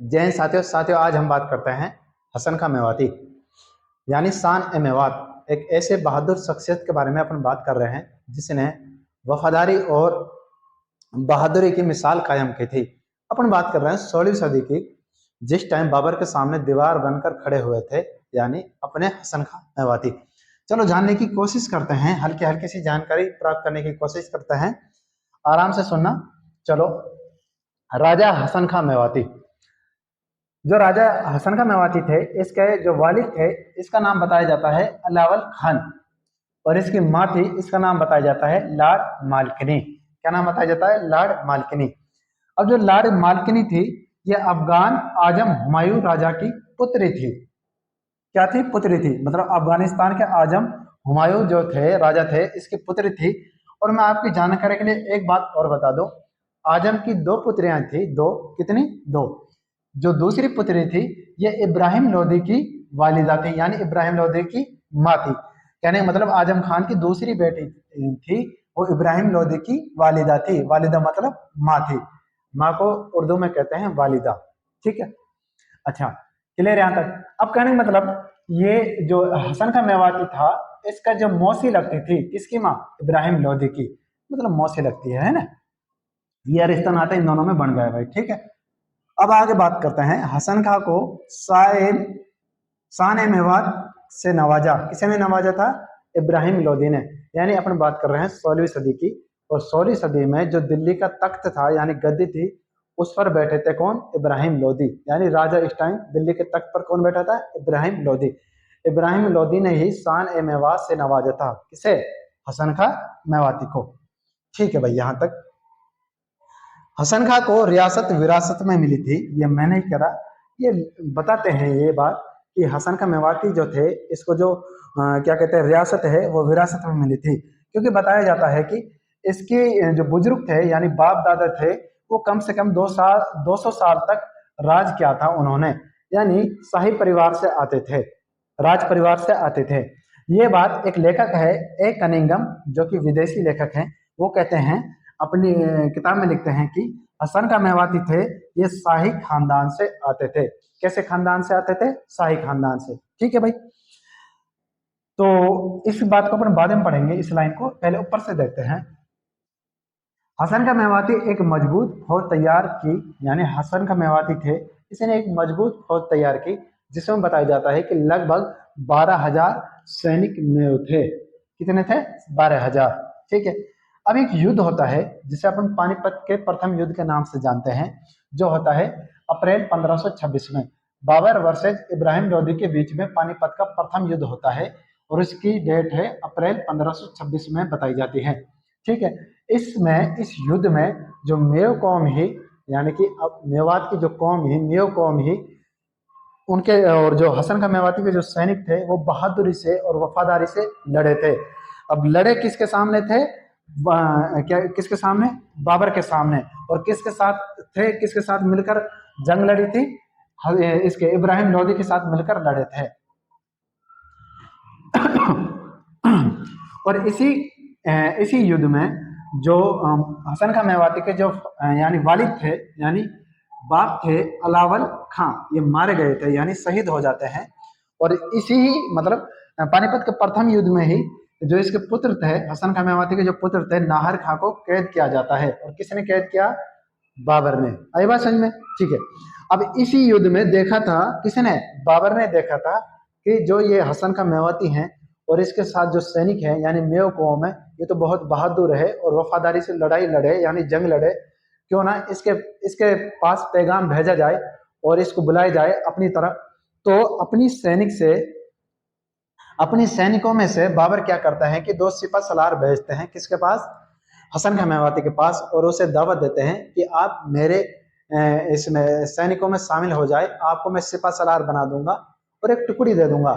जय हिंद साथियों। आज हम बात करते हैं हसन खां मेवाती यानी शान-ए-मेवात, एक ऐसे बहादुर शख्सियत के बारे में अपन बात कर रहे हैं जिसने वफादारी और बहादुरी की मिसाल कायम की थी। अपन बात कर रहे हैं 16वीं सदी की, जिस टाइम बाबर के सामने दीवार बनकर खड़े हुए थे, यानी अपने हसन खां मेवाती। चलो जानने की कोशिश करते हैं, हल्की हल्की सी जानकारी प्राप्त करने की कोशिश करते हैं। आराम से सुनना। चलो, राजा हसन खां मेवाती। जो राजा हसन खां मेवाती थे, इसके जो वालिद थे, इसका नाम बताया जाता है अलावल खान, और इसकी माँ थी, इसका नाम बताया जाता है लाड मालकिनी। क्या नाम बताया जाता है? लाड मालकिनी। अब जो लाड मालकिनी थी, ये अफगान आजम हुमायूं राजा की पुत्री थी। क्या थी? पुत्री थी। मतलब अफगानिस्तान के आजम हुमायूं जो थे, राजा थे, इसकी पुत्री थी। और मैं आपकी जानकारी के लिए एक बात और बता दूं, आजम की दो पुत्रियां थी। दो? कितनी? दो। जो दूसरी पुत्री थी, ये इब्राहिम लोदी की वालिदा थी, यानी इब्राहिम लोदी की माँ थी। कहने का मतलब आजम खान की दूसरी बेटी थी, वो इब्राहिम लोदी की वालिदा थी। वालिदा मतलब माँ थी। माँ को उर्दू में कहते हैं वालिदा। ठीक है, अच्छा, क्लियर यहाँ तक। अब कहने का मतलब, ये जो हसन खां मेवाती था, इसका जो मौसी लगती थी, किसकी माँ? इब्राहिम लोदी की। मतलब मौसी लगती है ना। ये रिश्ता नाता इन दोनों में बन गया भाई। ठीक है, अब आगे बात करते हैं। हसन खां को शान ए मेवात से नवाजा। किसी ने नवाजा था? इब्राहिम लोदी ने। यानी अपन बात कर रहे हैं 16वीं सदी की, और 16वीं सदी में जो दिल्ली का तख्त था, यानी गद्दी थी, उस पर बैठे थे कौन? इब्राहिम लोदी। यानी राजा इस टाइम दिल्ली के तख्त पर कौन बैठा था? इब्राहिम लोदी। इब्राहिम लोदी ने ही शान ए मेवात से नवाजा था। किसे? हसन खां मेवाती को। ठीक है भाई, यहां तक। हसन खां को रियासत विरासत में मिली थी, ये मैं नहीं करा, ये बताते हैं ये बात कि हसन खां मेवाती जो थे, इसको जो क्या कहते हैं, रियासत है, वो विरासत में मिली थी। क्योंकि बताया जाता है कि इसके जो बुजुर्ग थे, यानी बाप दादा थे, वो कम से कम 200 साल तक राज किया था उन्होंने। यानी शाही परिवार से आते थे, राज परिवार से आते थे। ये बात एक लेखक है, ए कनिंगम, जो कि विदेशी लेखक हैं, वो कहते हैं, अपनी किताब में लिखते हैं कि हसन खां मेवाती थे, ये शाही खानदान से आते थे। कैसे खानदान से आते थे? शाही खानदान से। ठीक है भाई, तो इस बात को अपन बाद में पढ़ेंगे, इस लाइन को पहले ऊपर से देखते हैं। हसन खां मेवाती एक मजबूत फौज तैयार की, यानी हसन खां मेवाती थे, इसने एक मजबूत फौज तैयार की, जिसमें बताया जाता है कि लगभग 12,000 सैनिक में थे। कितने थे? 12,000। ठीक है, अब एक युद्ध होता है जिसे अपन पानीपत के प्रथम युद्ध के नाम से जानते हैं, जो होता है अप्रैल 1526 में। बाबर वर्सेज इब्राहिम लोदी के बीच में पानीपत का प्रथम युद्ध होता है, और उसकी डेट है अप्रैल 1526 में बताई जाती है। ठीक है, इस युद्ध में जो मेव कौम ही, यानी कि अब मेवात की जो कौम ही, मेव कौम ही, उनके और जो हसन खां मेवाती के जो सैनिक थे, वो बहादुरी से और वफादारी से लड़े थे। अब लड़े किसके सामने थे? क्या किसके सामने? बाबर के सामने। और किसके साथ थे? किसके साथ मिलकर जंग लड़ी थी? इसके इब्राहिम लोदी के साथ मिलकर लड़े थे। और इसी युद्ध में जो हसन खां मेवाती के जो यानी वालिद थे, यानी बाप थे, अलावल खां, ये मारे गए थे, यानी शहीद हो जाते हैं। और इसी ही मतलब पानीपत के प्रथम युद्ध में ही जो इसके पुत्र थे, हसन खां मेवाती के जो पुत्र थे, नाहर खां को कैद किया जाता है। और किसने कैद किया? बाबर ने। आई बात समझ में? ठीक है, अब इसी युद्ध में देखा था किसने? बाबर ने देखा था कि जो ये हसन खां मेवाती हैं और इसके साथ जो सैनिक हैं, यानी मेव कौम है, ये तो बहुत बहादुर है और वफादारी से लड़ाई लड़े, यानी जंग लड़े। क्यों ना इसके इसके पास पैगाम भेजा जाए और इसको बुलाया जाए अपनी तरफ। तो अपनी सैनिकों में से बाबर क्या करता है कि 2 सिपह सलार भेजते हैं। किसके पास? हसन खां मेवाती के पास। और उसे दावत देते हैं कि आप मेरे इसमें सैनिकों में शामिल हो जाए, आपको मैं सिपह सलार बना दूंगा और एक टुकड़ी दे दूंगा।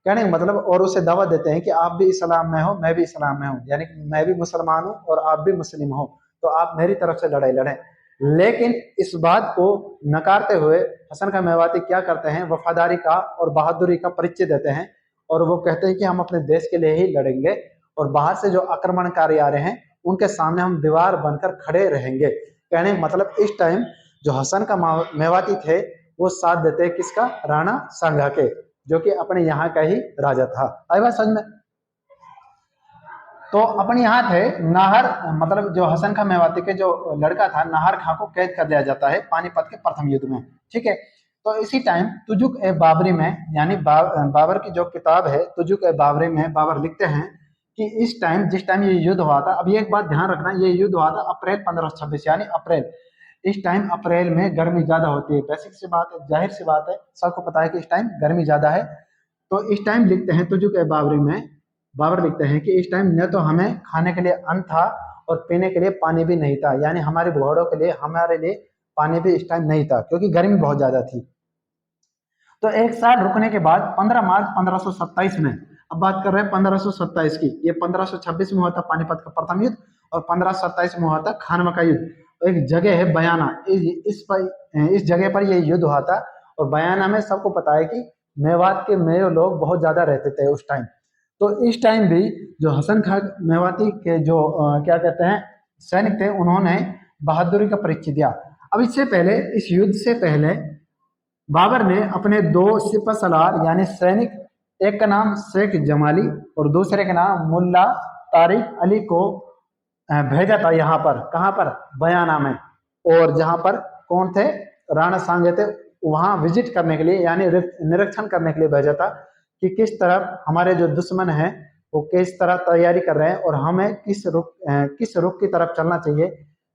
कहने का मतलब, और उसे दावत देते हैं कि आप भी इस्लाम में हो, मैं भी इस्लाम में हूँ, यानी मैं भी मुसलमान हूँ और आप भी मुस्लिम हो, तो आप मेरी तरफ से लड़ाई लड़ें। लेकिन इस बात को नकारते हुए हसन खां मेवाती क्या करते हैं? वफादारी का और बहादुरी का परिचय देते हैं, और वो कहते हैं कि हम अपने देश के लिए ही लड़ेंगे, और बाहर से जो आक्रमणकारी आ रहे हैं, उनके सामने हम दीवार बनकर खड़े रहेंगे। कहने का मतलब, इस टाइम जो हसन का मेवाती थे वो साथ देते किसका, राणा सांगा के, जो कि अपने यहाँ का ही राजा था। आई बात समझ में। तो अपने यहाँ थे नाहर, मतलब जो हसन खां मेवाती के जो लड़का था नाहर खां को कैद कर लिया जाता है पानीपत के प्रथम युद्ध में, ठीक है। तो इसी टाइम तुजुक ए बाबरी में, यानी बाबर की जो किताब है तुजुक ए बाबरी में बाबर लिखते हैं कि इस टाइम, जिस टाइम ये युद्ध हुआ था, अब ये एक बात ध्यान रखना, ये युद्ध हुआ था अप्रैल 1526, यानी अप्रैल। इस टाइम अप्रैल में गर्मी ज्यादा होती है, बेसिक सी बात है, जाहिर सी बात है, सबको पता है कि इस टाइम गर्मी ज्यादा है। तो इस टाइम लिखते हैं तुजुक ए बाबरी में, बाबर लिखते हैं कि इस टाइम न तो हमें खाने के लिए अन्न था और पीने के लिए पानी भी नहीं था, यानी हमारे घोड़ों के लिए, हमारे लिए पानी भी इस टाइम नहीं था, क्योंकि गर्मी बहुत ज्यादा थी। तो एक साल रुकने के बाद 15 मार्च 1527 में, अब बात कर रहे हैं 1527 की, ये 1526 में हुआ था पानीपत का प्रथम युद्ध और 1527 में हुआ था खानवा का युद्ध। तो एक जगह है बयाना, इस जगह पर ये युद्ध हुआ था। और बयाना में सबको पता है कि मेवात के मेयो लोग बहुत ज्यादा रहते थे उस टाइम। तो इस टाइम भी जो हसन खां मेवाती के जो क्या कहते हैं सैनिक थे, उन्होंने बहादुरी का परिचय दिया। अब इससे पहले, इस युद्ध से पहले बाबर ने अपने दो सिपह सलार यानी सैनिक, एक का नाम शेख जमाली और दूसरे का नाम मुल्ला तारिक अली को भेजा था यहाँ पर, कहाँ पर, बयाना में। और जहाँ पर कौन थे, राणा सांगे थे, वहां विजिट करने के लिए, यानी निरीक्षण करने के लिए भेजा था कि किस तरह हमारे जो दुश्मन हैं वो किस तरह तैयारी कर रहे हैं और हमें किस रुख की तरफ चलना चाहिए,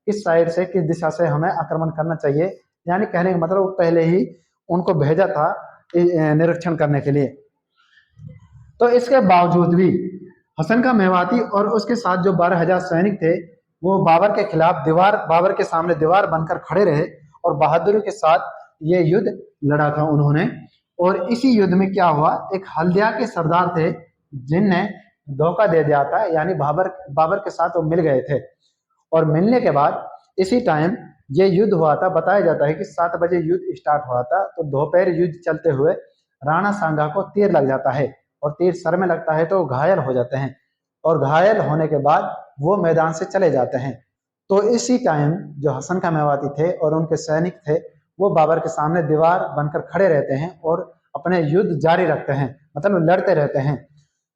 किस साइड से, किस दिशा से हमें आक्रमण करना चाहिए। यानी कहने का मतलब पहले ही उनको भेजा था निरीक्षण करने के लिए। तो इसके बावजूद भी हसन का मेवाती और उसके साथ जो 12,000 सैनिक थे वो बाबर के खिलाफ बाबर के सामने दीवार बनकर खड़े रहे और बहादुरी के साथ ये युद्ध लड़ा था उन्होंने। और इसी युद्ध में क्या हुआ, एक हल्दिया के सरदार थे जिनने धोखा दे दिया था, यानी बाबर के साथ वो मिल गए थे। और मिलने के बाद इसी टाइम ये युद्ध हुआ था। बताया जाता है कि 7 बजे युद्ध स्टार्ट हुआ था, तो दोपहर युद्ध चलते हुए राणा सांगा को तीर लग जाता है और तीर सर में लगता है तो वो घायल हो जाते हैं और घायल होने के बाद वो मैदान से चले जाते हैं। तो इसी टाइम जो हसन खां मेवाती थे और उनके सैनिक थे वो बाबर के सामने दीवार बनकर खड़े रहते हैं और अपने युद्ध जारी रखते हैं, मतलब लड़ते रहते हैं।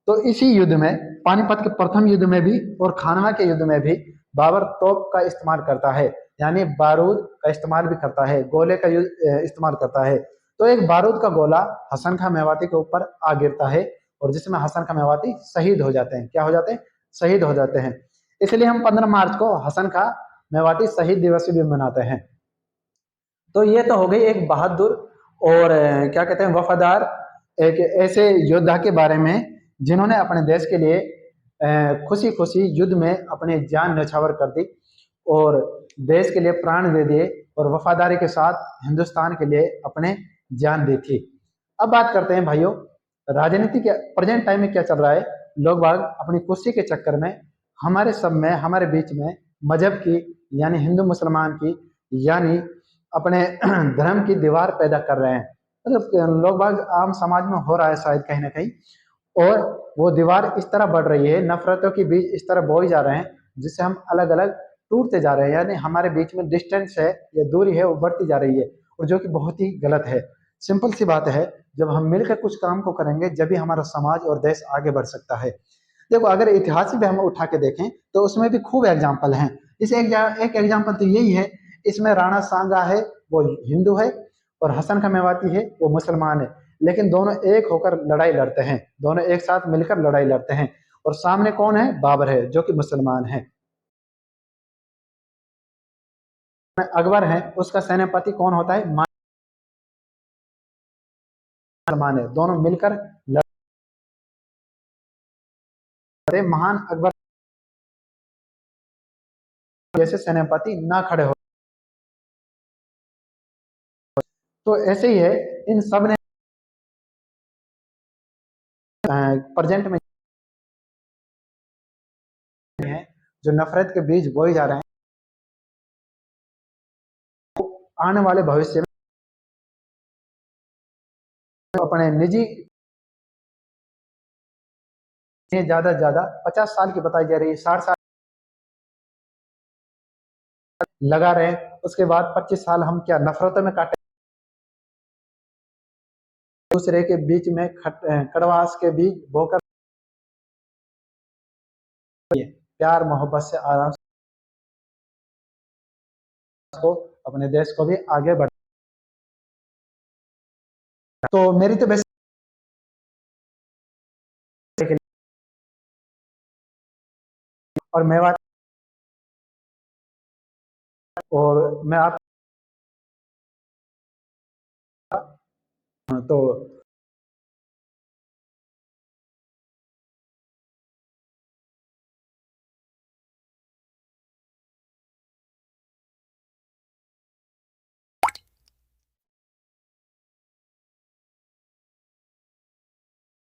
तो इसी युद्ध में, पानीपत के प्रथम युद्ध में भी और खानवा के युद्ध में भी बाबर तोप का इस्तेमाल करता है, यानी बारूद का इस्तेमाल भी करता है, गोले का इस्तेमाल करता है। तो एक बारूद का गोला हसन खां मेवाती के ऊपर आ गिरता है और जिसमें हसन खां मेवाती शहीद हो जाते हैं। क्या हो जाते हैं, शहीद हो जाते हैं। इसलिए हम 15 मार्च को हसन खां मेवाती शहीद दिवस भी मनाते हैं। तो ये तो हो गई एक बहादुर और क्या कहते हैं वफादार एक ऐसे योद्धा के बारे में जिन्होंने अपने देश के लिए खुशी खुशी युद्ध में अपनी जान न्यौछावर कर दी और देश के लिए प्राण दे दिए और वफादारी के साथ हिंदुस्तान के लिए अपने जान दी थी। अब बात करते हैं भाइयों, राजनीति के प्रेजेंट टाइम में क्या चल रहा है। लोग बाग अपनी कुर्सी के चक्कर में हमारे सब में, हमारे बीच में मजहब की, यानी हिंदू मुसलमान की, यानी अपने धर्म की दीवार पैदा कर रहे हैं। मतलब लोग बाग आम समाज में हो रहा है शायद कहीं ना कहीं, और वो दीवार इस तरह बढ़ रही है, नफरतों के बीच इस तरह बोए जा रहे हैं जिससे हम अलग अलग टूटते जा रहे हैं, यानी हमारे बीच में डिस्टेंस है या दूरी है वो बढ़ती जा रही है, और जो कि बहुत ही गलत है। सिंपल सी बात है, जब हम मिलकर कुछ काम को करेंगे जब भी हमारा समाज और देश आगे बढ़ सकता है। देखो अगर इतिहास भी हम उठा के देखें तो उसमें भी खूब एग्जाम्पल हैं। इस एक एग्जाम्पल तो यही है, इसमें राणा सांगा है वो हिंदू है और हसन खां मेवाती है वो मुसलमान है, लेकिन दोनों एक होकर लड़ाई लड़ते हैं, दोनों एक साथ मिलकर लड़ाई लड़ते हैं। और सामने कौन है, बाबर है जो कि मुसलमान है। अकबर है उसका सेनापति कौन होता है, मुसलमान है। दोनों मिलकर लड़ते, महान अकबर जैसे सेनापति ना खड़े हो। तो ऐसे ही है, इन सब ने प्रेजेंट में है जो नफरत के बीज बोए जा रहे हैं, आने वाले भविष्य में अपने निजी ज्यादा से ज्यादा 50 साल की बताई जा रही है, 60 साल लगा रहे, उसके बाद 25 साल हम क्या नफरतों में काटे, दूसरे के बीच में कड़वास के बीज बोकर प्यार मोहब्बत से आराम को अपने देश को भी आगे बढ़। तो मेरी तो बेसिक और मेवात और मैं आप तो